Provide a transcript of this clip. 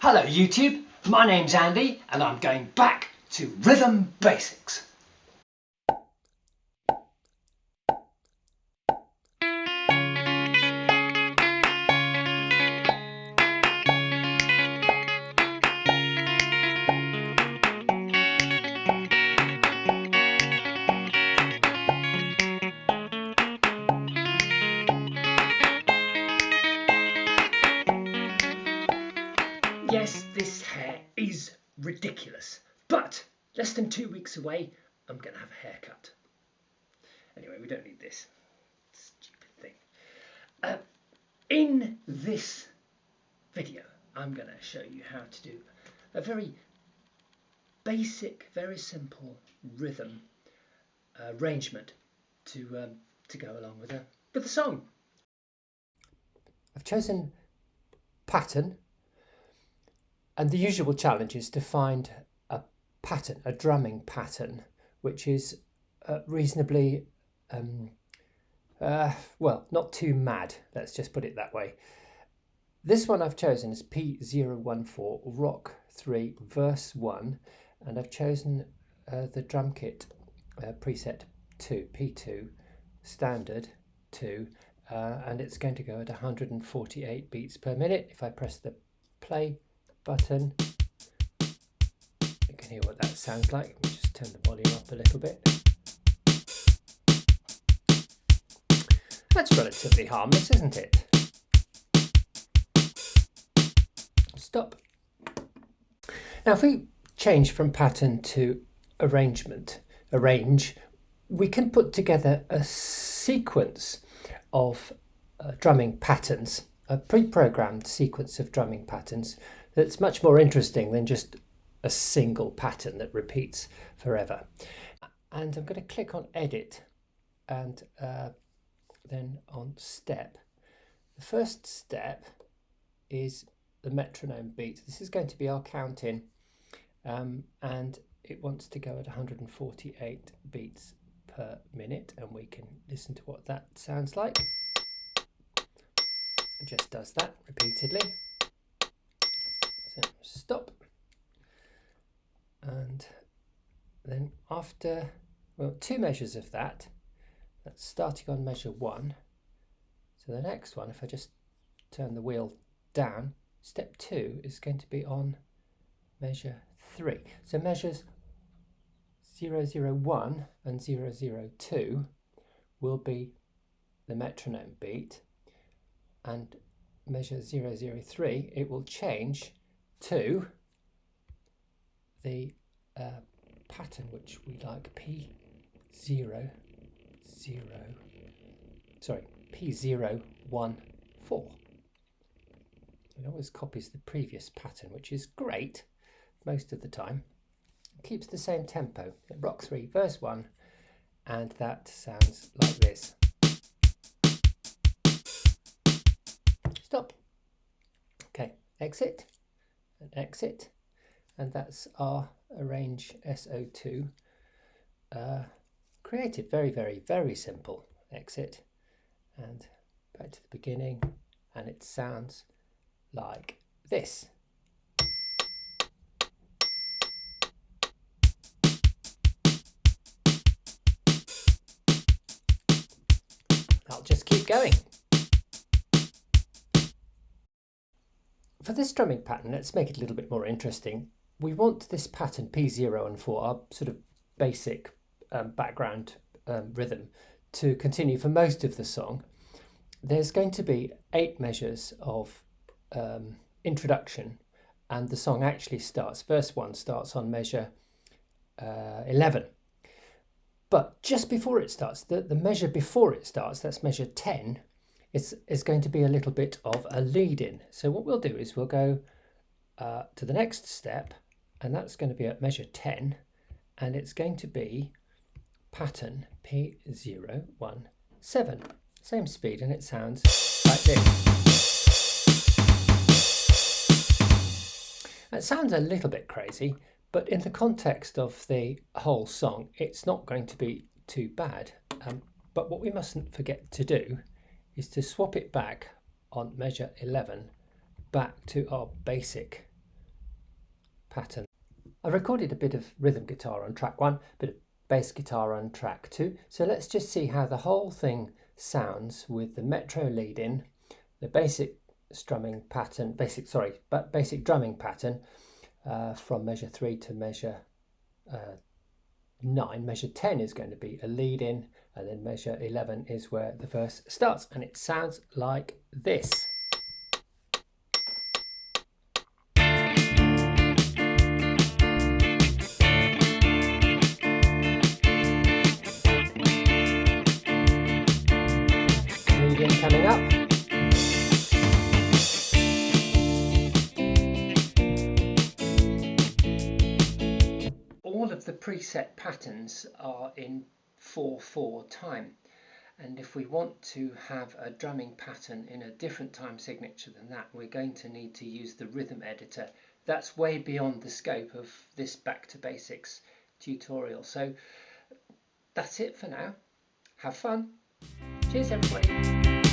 Hello YouTube, my name's Andy and I'm going back to rhythm basics. Yes, this hair is ridiculous, but less than 2 weeks away, I'm going to have a haircut. Anyway, we don't need this stupid thing. In this video, I'm going to show you how to do a very basic, very simple rhythm arrangement to go along with the song. I've chosen pattern. And the usual challenge is to find a pattern, a drumming pattern, which is reasonably, well, not too mad, let's just put it that way. This one I've chosen is P014, Rock 3, Verse 1, and I've chosen the drum kit preset 2, P2, Standard 2, and it's going to go at 148 beats per minute. If I press the play button, you can hear what that sounds like. Let me just turn the volume up a little bit. That's relatively harmless, isn't it? Stop. Now if we change from pattern to arrange, we can put together a sequence of drumming patterns, a pre-programmed sequence of drumming patterns that's much more interesting than just a single pattern that repeats forever. And I'm going to click on edit and then on step. The first step is the metronome beat. This is going to be our count in, and it wants to go at 148 beats per minute, and we can listen to what that sounds like. It just does that repeatedly. So stop, and then after, well, 2 measures of that, that's starting on measure 1. So the next one, if I just turn the wheel down, step 2 is going to be on measure 3. So measures 001 and 002 will be the metronome beat, and measure 003, it will change to the pattern which we like, P014. It always copies the previous pattern, which is great most of the time. It keeps the same tempo. Rock 3, verse 1, and that sounds like this. Stop. Okay, exit and exit, and that's our arrange SO2 created. Very, very, very simple. Exit and back to the beginning, and it sounds like this. I'll just keep going. For this drumming pattern, let's make it a little bit more interesting. We want this pattern P0 and 4, our sort of basic background rhythm, to continue for most of the song. There's going to be 8 measures of introduction, and the song actually starts, verse 1 starts on measure 11. But just before it starts, the measure before it starts, that's measure 10, is going to be a little bit of a lead-in. So what we'll do is we'll go to the next step, and that's going to be at measure 10, and it's going to be pattern P017. Same speed, and it sounds like this. It sounds a little bit crazy, but in the context of the whole song, it's not going to be too bad. But what we mustn't forget to do is to swap it back on measure 11 back to our basic pattern. I recorded a bit of rhythm guitar on track 1, a bit of bass guitar on track 2, so let's just see how the whole thing sounds with the metro lead in, the basic drumming pattern from measure 3 to measure 9. Measure 10 is going to be a lead in, and then measure 11 is where the verse starts, and it sounds like this. Lead in coming up. All of the preset patterns are in 4/4 time, and if we want to have a drumming pattern in a different time signature than that, we're going to need to use the rhythm editor. That's way beyond the scope of this Back to Basics tutorial. So that's it for now. Have fun. Cheers everybody.